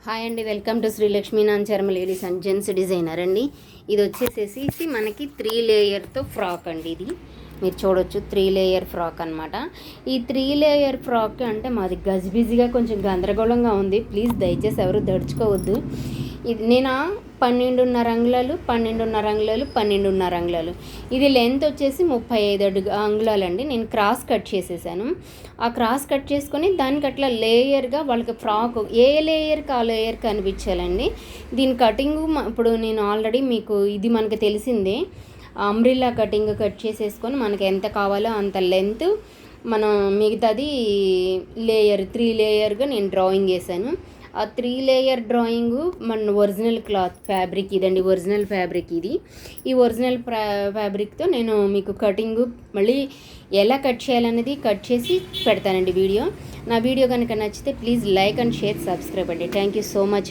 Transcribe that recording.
Hi అండి, welcome to Srilakshmi Nancharma ladies and gents designer అండి. ఇది వచ్చేసేసి మనకి 3 లేయర్తో ఫ్రాక్ అండి. ఇది మీరు చూడొచ్చు 3 లేయర్ ఫ్రాక్ అనమాట. ఈ 3 లేయర్ ఫ్రాక్ అంటే మాది గజిబిజిగా కొంచెం గందరగోళంగా ఉంది. ప్లీజ్ దయచేసి ఎవరు దడుచుకోవద్దు. ఇది నేను 12.5 అంగుళాలు 12.5 అంగుళాలు ఇది లెంత్ వచ్చేసి 35 అంగుళాలు అండి. నేను క్రాస్ కట్ చేసేసాను. ఆ క్రాస్ కట్ చేసుకొని దానికి అట్లా లేయర్గా వాళ్ళకి ఫ్రాక్ ఏ లేయర్కి ఆ లేయర్ కనిపించాలండి. దీని కటింగు ఇప్పుడు నేను ఆల్రెడీ మీకు ఇది మనకి తెలిసిందే. అంబ్రిల్లా కటింగ్ కట్ చేసేసుకొని మనకి ఎంత కావాలో అంత లెంత్ మనం మిగతాది లేయర్ 3 లేయర్గా నేను డ్రాయింగ్ వేసాను. ఆ 3 లేయర్ డ్రాయింగ్ మన ఒరిజినల్ క్లాత్ ఫ్యాబ్రిక్ ఇదండి. ఒరిజినల్ ఫ్యాబ్రిక్ ఇది. ఈ ఒరిజినల్ ఫ్యాబ్రిక్తో నేను మీకు కటింగ్ మళ్ళీ ఎలా కట్ చేయాలనేది కట్ చేసి పెడతానండి వీడియో. నా వీడియో కనుక నచ్చితే please like and share, subscribe అండి. థ్యాంక్ యూ సో మచ్ అండి.